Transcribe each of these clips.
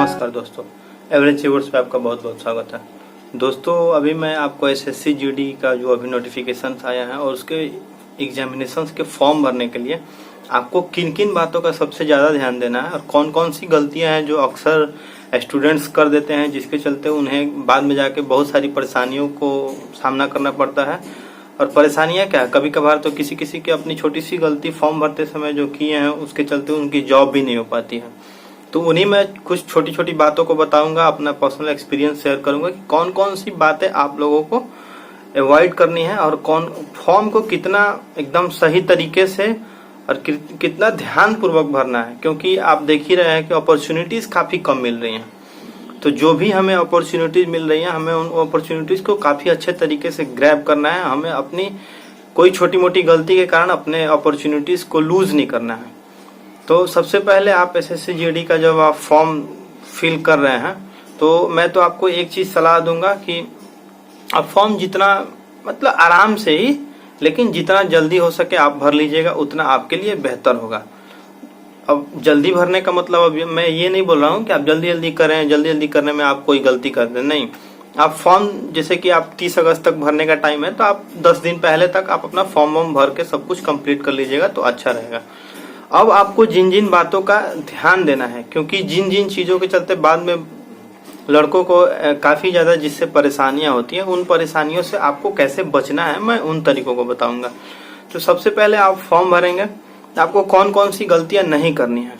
नमस्कार दोस्तों, average achievers पे आपका बहुत बहुत स्वागत है। दोस्तों अभी मैं आपको एसएससी जीडी का जो अभी नोटिफिकेशन आया है और उसके एग्जामिनेशंस के फॉर्म भरने के लिए आपको किन किन बातों का सबसे ज़्यादा ध्यान देना है और कौन कौन सी गलतियां हैं जो अक्सर स्टूडेंट्स कर देते हैं, जिसके चलते उन्हें बाद में जाके बहुत सारी परेशानियों को सामना करना पड़ता है। और परेशानियां क्या, कभी कभार तो किसी किसी की अपनी छोटी सी गलती फॉर्म भरते समय जो किए हैं उसके चलते उनकी जॉब भी नहीं हो पाती है। तो उन्हीं में कुछ छोटी छोटी बातों को बताऊंगा, अपना पर्सनल एक्सपीरियंस शेयर करूंगा कि कौन कौन सी बातें आप लोगों को अवॉइड करनी है और कौन फॉर्म को कितना एकदम सही तरीके से और कितना ध्यान पूर्वक भरना है, क्योंकि आप देख ही रहे हैं कि अपॉर्चुनिटीज काफी कम मिल रही हैं। तो जो भी हमें अपॉर्चुनिटीज मिल रही है हमें उन अपॉर्चुनिटीज को काफी अच्छे तरीके से ग्रैब करना है। हमें अपनी कोई छोटी मोटी गलती के कारण अपने अपॉर्चुनिटीज को लूज नहीं करना है। तो सबसे पहले आप एसएससी जीडी का जब आप फॉर्म फिल कर रहे हैं तो मैं तो आपको एक चीज सलाह दूंगा कि आप फॉर्म जितना मतलब आराम से ही, लेकिन जितना जल्दी हो सके आप भर लीजिएगा, उतना आपके लिए बेहतर होगा। अब जल्दी भरने का मतलब अब मैं ये नहीं बोल रहा हूँ कि आप जल्दी जल्दी करें, जल्दी जल्दी करने में आप कोई गलती कर दें, नहीं। आप फॉर्म जैसे कि आप 30 अगस्त तक भरने का टाइम है तो आप 10 दिन पहले तक आप अपना फॉर्म भर के सब कुछ कंप्लीट कर लीजिएगा तो अच्छा रहेगा। अब आपको जिन जिन बातों का ध्यान देना है, क्योंकि जिन जिन चीजों के चलते बाद में लड़कों को काफी ज्यादा जिससे परेशानियां होती हैं, उन परेशानियों से आपको कैसे बचना है मैं उन तरीकों को बताऊंगा। तो सबसे पहले आप फॉर्म भरेंगे, आपको कौन कौन सी गलतियां नहीं करनी है।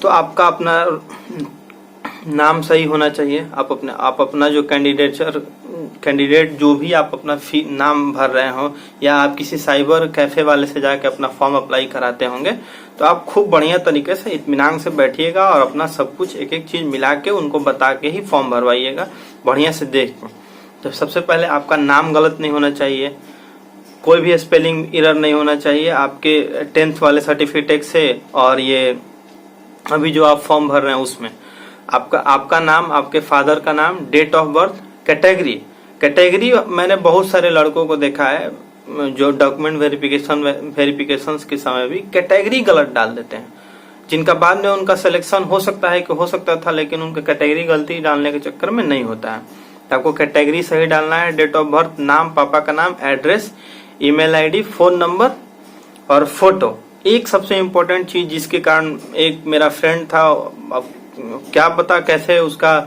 तो आपका अपना नाम सही होना चाहिए। आप अपना जो कैंडिडेट जो भी आप अपना नाम भर रहे हो, या आप किसी साइबर कैफे वाले से जाके अपना फॉर्म अप्लाई कराते होंगे, तो आप खूब बढ़िया तरीके से इत्मीनान से बैठिएगा और अपना सब कुछ एक एक चीज मिला के उनको बता के ही फॉर्म भरवाइएगा, बढ़िया से देख के। तो सबसे पहले आपका नाम गलत नहीं होना चाहिए, कोई भी स्पेलिंग एरर नहीं होना चाहिए आपके 10th वाले सर्टिफिकेट से, और ये अभी जो आप फॉर्म भर रहे हैं उसमें आपका नाम, आपके फादर का नाम, डेट ऑफ बर्थ, कैटेगरी मैंने बहुत सारे लड़कों को देखा है जो डॉक्यूमेंट वेरिफिकेशन के समय भी कैटेगरी गलत डाल देते हैं, जिनका बाद में उनका सिलेक्शन हो सकता है कि हो सकता था, लेकिन उनका कैटेगरी गलती डालने के चक्कर में नहीं होता है। तो आपको कैटेगरी सही डालना है, डेट ऑफ बर्थ, नाम, पापा का नाम, address, email ID, phone number और फोटो। एक सबसे इम्पोर्टेंट चीज जिसके कारण एक मेरा फ्रेंड था, अब क्या पता कैसे उसका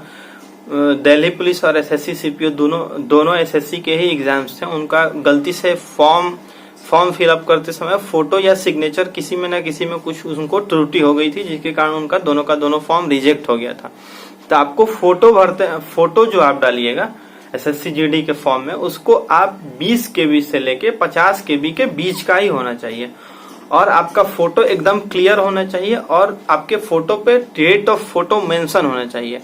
दिल्ली पुलिस और एसएससी सीपीओ दोनों एसएससी के ही एग्जाम्स थे, उनका गलती से फॉर्म फिलअप करते समय फोटो या सिग्नेचर किसी में ना किसी में कुछ उनको त्रुटि हो गई थी, जिसके कारण उनका दोनों का दोनों फॉर्म रिजेक्ट हो गया था। तो आपको फोटो जो आप डालिएगा एसएससी जीडी के फॉर्म में, उसको आप 20 KB से लेके 50 KB के बीच का ही होना चाहिए, और आपका फोटो एकदम क्लियर होना चाहिए, और आपके फोटो पे डेट ऑफ फोटो मेंशन होना चाहिए।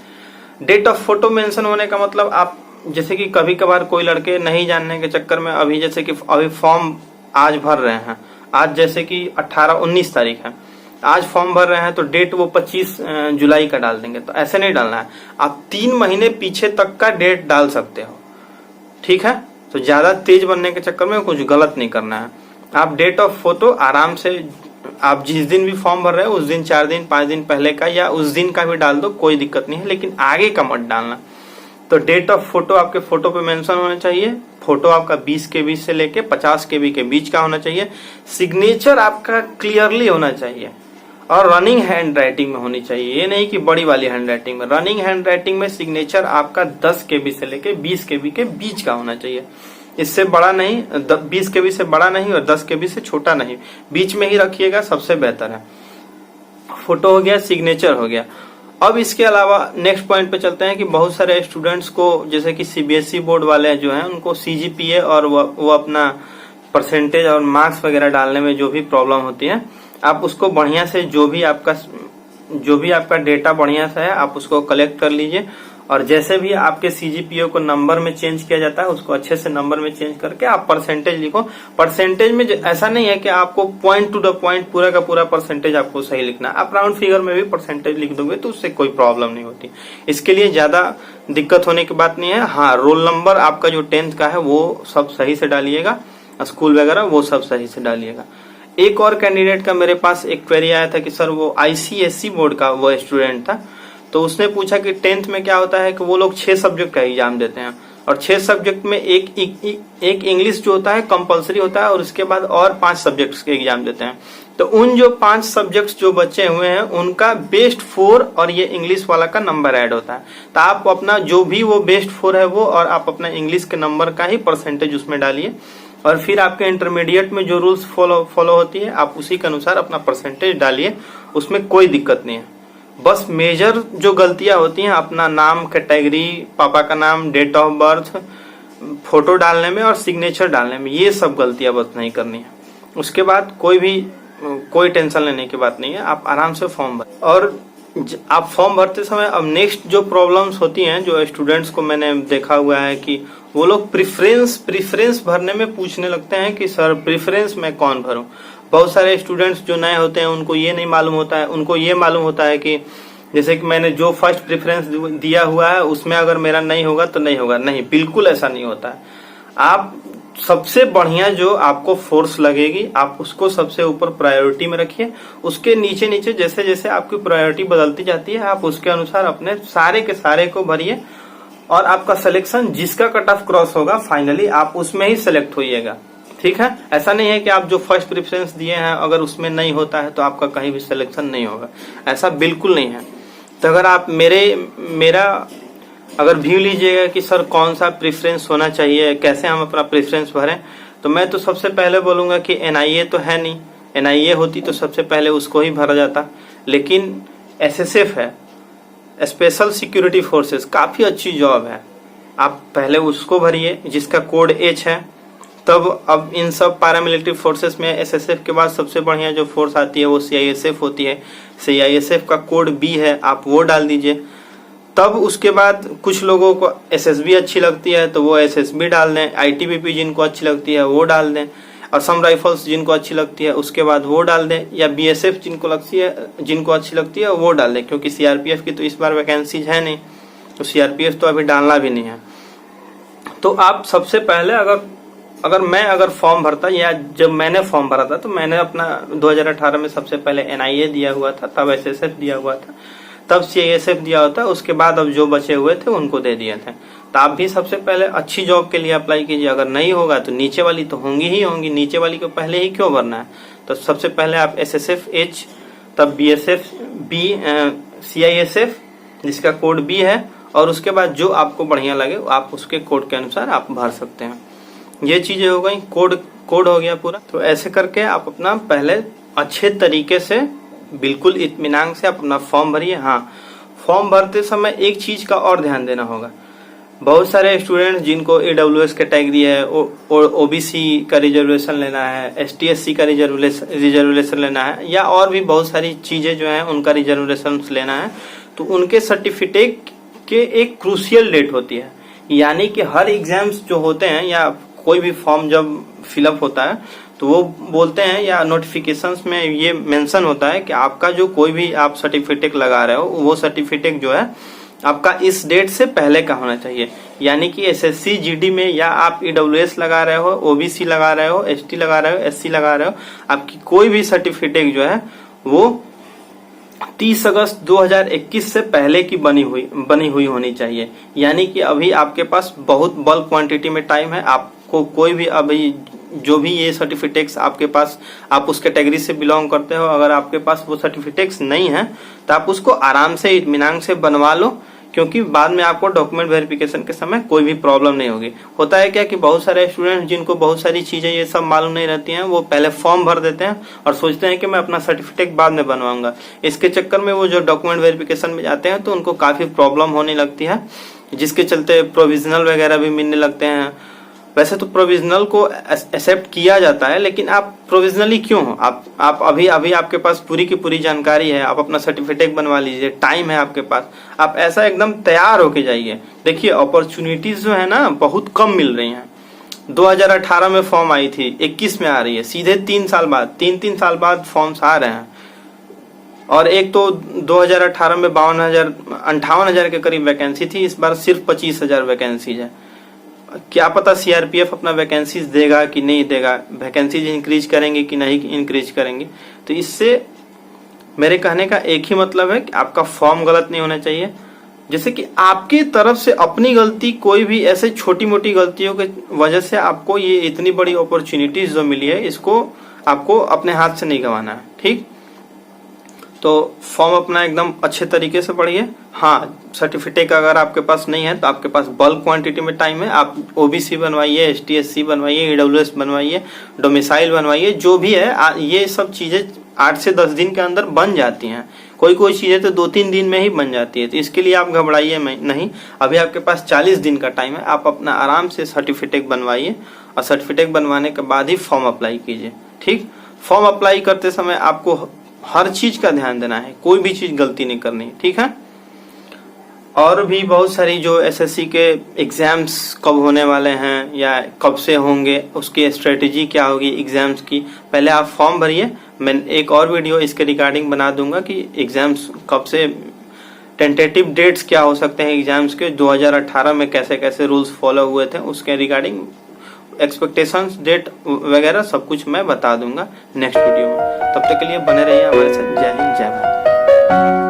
डेट ऑफ फोटो मेंशन होने का मतलब आप जैसे कि कभी कभार कोई लड़के नहीं जानने के चक्कर में अभी जैसे कि अभी फॉर्म आज भर रहे हैं, आज जैसे कि 18-19 तारीख है, आज फॉर्म भर रहे हैं तो डेट वो 25 जुलाई का डाल देंगे। तो ऐसे नहीं डालना है, आप 3 महीने पीछे तक का डेट डाल सकते हो, ठीक है। तो ज्यादा तेज बनने के चक्कर में कुछ गलत नहीं करना है। आप डेट ऑफ फोटो आराम से आप जिस दिन भी फॉर्म भर रहे हो उस दिन 4 दिन 5 दिन पहले का या उस दिन का भी डाल दो, कोई दिक्कत नहीं है, लेकिन आगे का मत डालना। तो डेट ऑफ फोटो आपके फोटो पे मेंशन होना चाहिए। फोटो आपका 20 KB से लेके 50 KB के बीच का होना चाहिए। सिग्नेचर आपका क्लियरली होना चाहिए और रनिंग हैंड राइटिंग में होनी चाहिए, ये नहीं कि बड़ी वाली हैंड राइटिंग में। रनिंग हैंड राइटिंग में सिग्नेचर आपका 10 KB से लेके 20 KB के बीच का होना चाहिए, इससे बड़ा नहीं, 20 KB से बड़ा नहीं और 10 KB से छोटा नहीं, बीच में ही रखिएगा, सबसे बेहतर है। फोटो हो गया, सिग्नेचर हो गया। अब इसके अलावा नेक्स्ट पॉइंट पे चलते हैं कि बहुत सारे स्टूडेंट्स को जैसे कि सीबीएसई बोर्ड वाले जो हैं उनको सीजीपीए और वो अपना परसेंटेज और मार्क्स वगैरह डालने में जो भी प्रॉब्लम होती है, आप उसको बढ़िया से जो भी आपका डेटा बढ़िया से है आप उसको कलेक्ट कर लीजिए, और जैसे भी आपके सीजीपीओ को नंबर में चेंज किया जाता है उसको अच्छे से नंबर में चेंज करके आप परसेंटेज लिखो। परसेंटेज में ऐसा नहीं है कि आपको पॉइंट टू द पॉइंट पूरा का पूरा परसेंटेज आपको सही लिखना है, आप राउंड फिगर में भी परसेंटेज लिख दोगे तो उससे कोई प्रॉब्लम नहीं होती, इसके लिए ज्यादा दिक्कत होने की बात नहीं है। हाँ, रोल नंबर आपका जो 10th का है वो सब सही से डालिएगा, स्कूल वगैरह वो सब सही से डालिएगा। एक और कैंडिडेट का मेरे पास एक क्वेरी आया था कि सर वो आईसीएसई बोर्ड का वो स्टूडेंट था, तो उसने पूछा कि 10th में क्या होता है कि वो लोग 6 सब्जेक्ट का एग्जाम देते हैं और 6 सब्जेक्ट में एक इंग्लिश जो होता है कंपलसरी होता है और उसके बाद और 5 सब्जेक्ट्स के एग्जाम देते हैं। तो उन जो 5 सब्जेक्ट्स जो बचे हुए हैं उनका बेस्ट 4 और ये इंग्लिश वाला का नंबर ऐड होता है। तो आप अपना जो भी वो बेस्ट 4 है वो और आप अपना इंग्लिश के नंबर का ही परसेंटेज उसमें डालिए और फिर आपके इंटरमीडिएट में जो रूल्स फॉलो होती है आप उसी के अनुसार अपना परसेंटेज डालिए, उसमें कोई दिक्कत नहीं है। बस मेजर जो गलतियां होती हैं अपना नाम, कैटेगरी, पापा का नाम, डेट ऑफ बर्थ, फोटो डालने में और सिग्नेचर डालने में, ये सब गलतियां बस नहीं करनी है। उसके बाद कोई टेंशन लेने की बात नहीं है, आप आराम से फॉर्म भर। और आप फॉर्म भरते समय अब नेक्स्ट जो प्रॉब्लम्स होती हैं जो स्टूडेंट्स को मैंने देखा हुआ है कि वो लोग प्रेफरेंस भरने में पूछने लगते हैं कि सर प्रेफरेंस मैं कौन भरूं। बहुत सारे स्टूडेंट्स जो नए होते हैं उनको ये नहीं मालूम होता है, उनको ये मालूम होता है कि जैसे कि मैंने जो फर्स्ट प्रेफरेंस दिया हुआ है उसमें अगर मेरा नहीं होगा तो नहीं होगा। नहीं, बिल्कुल ऐसा नहीं होता है। आप सबसे बढ़िया जो आपको फोर्स लगेगी आप उसको सबसे ऊपर प्रायोरिटी में रखिए, उसके नीचे नीचे जैसे जैसे आपकी प्रायोरिटी बदलती जाती है आप उसके अनुसार अपने सारे के सारे को भरिए और आपका सिलेक्शन जिसका कट ऑफ क्रॉस होगा फाइनली आप उसमें ही सिलेक्ट होइएगा। ठीक है, ऐसा नहीं है कि आप जो फर्स्ट प्रेफरेंस दिए हैं अगर उसमें नहीं होता है तो आपका कहीं भी सिलेक्शन नहीं होगा, ऐसा बिल्कुल नहीं है। तो अगर आप मेरा अगर व्यू लीजिएगा कि सर कौन सा प्रेफरेंस होना चाहिए, कैसे हम अपना प्रेफरेंस भरें, तो मैं तो सबसे पहले बोलूंगा कि एनआईए तो है नहीं, एनआईए होती तो सबसे पहले उसको ही भरा जाता, लेकिन एसएसएफ है, स्पेशल सिक्योरिटी फोर्सेस, काफी अच्छी जॉब है, आप पहले उसको भरिए जिसका कोड एच है। तब अब इन सब पैरामिलिट्री फोर्सेस में एसएसएफ के बाद सबसे बढ़िया जो फोर्स आती है वो सीआईएसएफ होती है। सीआईएसएफ का कोड बी है, आप वो डाल दीजिए। तब उसके बाद कुछ लोगों को एसएसबी अच्छी लगती है तो वो एसएसबी डाल दें, आईटीबीपी जिनको अच्छी लगती है वो डाल दें, असम राइफल्स जिनको अच्छी लगती है उसके बाद वो डाल दें, या बीएसएफ जिनको अच्छी लगती है वो डाल दें, क्योंकि सीआरपीएफ की तो इस बार वैकेंसीज है नहीं, तो सीआरपीएफ तो अभी डालना भी नहीं है। तो आप सबसे पहले अगर फॉर्म भरता, या जब मैंने फॉर्म भरा था तो मैंने अपना 2018 में सबसे पहले एनआईए दिया हुआ था, तब एसएसएफ दिया हुआ था, तब सीआईएसएफ दिया होता, उसके बाद अब जो बचे हुए थे उनको दे दिए थे। तो आप भी सबसे पहले अच्छी जॉब के लिए अप्लाई कीजिए, अगर नहीं होगा तो नीचे वाली तो होंगी ही होंगी, नीचे वाली को पहले ही क्यों भरना है। तो सबसे पहले आप एसएसएफ एच, तब बीएसएफ बी, सीआईएसएफ जिसका कोड बी है, और उसके बाद जो आपको बढ़िया लगे आप उसके कोड के अनुसार आप भर सकते हैं। ये चीजें हो गई, कोड हो गया पूरा। तो ऐसे करके आप अपना पहले अच्छे तरीके से बिल्कुल इत्मीनान से अपना फॉर्म भरिए। हाँ, फॉर्म भरते समय एक चीज का और ध्यान देना होगा, बहुत सारे स्टूडेंट्स जिनको AWS कैटेगरी है, ओबीसी का रिजर्वेशन लेना है, ST/SC का रिजर्वेशन लेना है, या और भी बहुत सारी चीजें जो है उनका रिजर्वेशन लेना है, तो उनके सर्टिफिकेट के एक क्रूशियल डेट होती है। यानी कि हर एग्जाम्स जो होते हैं या कोई भी फॉर्म जब फिलअप होता है तो वो बोलते हैं या नोटिफिकेशंस में ये मेंशन होता है कि आपका जो कोई भी आप सर्टिफिकेट लगा रहे हो वो सर्टिफिकेट जो है आपका इस डेट से पहले का होना चाहिए। यानी कि SSC GD में या आप EWS लगा रहे हो, OBC लगा रहे हो, ST लगा रहे हो, SC लगा रहे हो, आपकी कोई भी सर्टिफिकेट जो है वो 30 अगस्त 2021 से पहले की बनी हुई होनी चाहिए। यानी कि अभी आपके पास बहुत बल्क क्वांटिटी में टाइम है, आपको कोई भी अभी जो भी ये सर्टिफिकेट्स आपके पास, आप उस कैटेगरी से बिलोंग करते हो, अगर आपके पास वो सर्टिफिकेट्स नहीं है तो आप उसको आराम से इत्मीनान से बनवा लो, क्योंकि बाद में आपको डॉक्यूमेंट वेरिफिकेशन के समय कोई भी प्रॉब्लम नहीं होगी। होता है क्या कि बहुत सारे स्टूडेंट्स जिनको बहुत सारी चीजें ये सब मालूम नहीं रहती हैं, वो पहले फॉर्म भर देते हैं और सोचते हैं कि मैं अपना सर्टिफिकेट बाद में बनवाऊंगा। इसके चक्कर में वो जो डॉक्यूमेंट वेरिफिकेशन में जाते हैं तो उनको काफी प्रॉब्लम होने लगती है, जिसके चलते प्रोविजनल वगैरह भी मिलने लगते हैं। वैसे तो प्रोविजनल को एक्सेप्ट किया जाता है, लेकिन आप प्रोविजनली क्यों हो? आप अभी आपके पास पूरी की पूरी जानकारी है, आप अपना सर्टिफिकेट बनवा लीजिए, टाइम है आपके पास, आप ऐसा एकदम तैयार होके जाइए। देखिए अपॉर्चुनिटीज जो है ना बहुत कम मिल रही हैं। 2018 में फॉर्म आई थी, 21 में आ रही है, सीधे 3 साल बाद 3 साल बाद फॉर्म्स आ रहे हैं। और एक तो 2018 में 58,000 के करीब वैकेंसी थी, इस बार सिर्फ 25,000 वैकेंसीज है। क्या पता सीआरपीएफ अपना वैकेंसीज देगा कि नहीं देगा, वैकेंसीज इंक्रीज करेंगे कि नहीं इंक्रीज करेंगे। तो इससे मेरे कहने का एक ही मतलब है कि आपका फॉर्म गलत नहीं होना चाहिए। जैसे कि आपकी तरफ से अपनी गलती, कोई भी ऐसे छोटी मोटी गलतियों के वजह से आपको ये इतनी बड़ी अपॉर्चुनिटीज जो मिली है, इसको आपको अपने हाथ से नहीं गंवाना है। ठीक, तो फॉर्म अपना एकदम अच्छे तरीके से पढ़िए। हाँ, सर्टिफिकेट अगर आपके पास नहीं है तो आपके पास बल्क क्वांटिटी में टाइम है, आप ओबीसी बनवाइए, एसटी/एससी बनवाइए, ईडब्ल्यूएस बनवाइए, डोमिसाइल बनवाइए, जो भी है ये सब चीजें 8 से 10 दिन के अंदर बन जाती हैं। कोई चीजें तो 2-3 दिन में ही बन जाती है, तो इसके लिए आप घबराइए नहीं। अभी आपके पास 40 दिन का टाइम है, आप अपना आराम से सर्टिफिकेट बनवाइए और सर्टिफिकेट बनवाने के बाद ही फॉर्म अप्लाई कीजिए। ठीक, फॉर्म अप्लाई करते समय आपको हर चीज का ध्यान देना है, कोई भी चीज गलती नहीं करनी है। ठीक है, और भी बहुत सारी जो एसएससी के एग्जाम्स कब होने वाले हैं या कब से होंगे, उसकी स्ट्रेटेजी क्या होगी एग्जाम्स की, पहले आप फॉर्म भरिए। मैं एक और वीडियो इसके रिगार्डिंग बना दूंगा कि एग्जाम्स कब से, टेंटेटिव डेट्स क्या हो सकते हैं एग्जाम्स के, 2018 में कैसे कैसे रूल्स फॉलो हुए थे, उसके रिगार्डिंग एक्सपेक्टेशंस, डेट वगैरह सब कुछ मैं बता दूंगा नेक्स्ट वीडियो में। तब तक के लिए बने रहिए हमारे साथ। जय हिंद, जय भारत।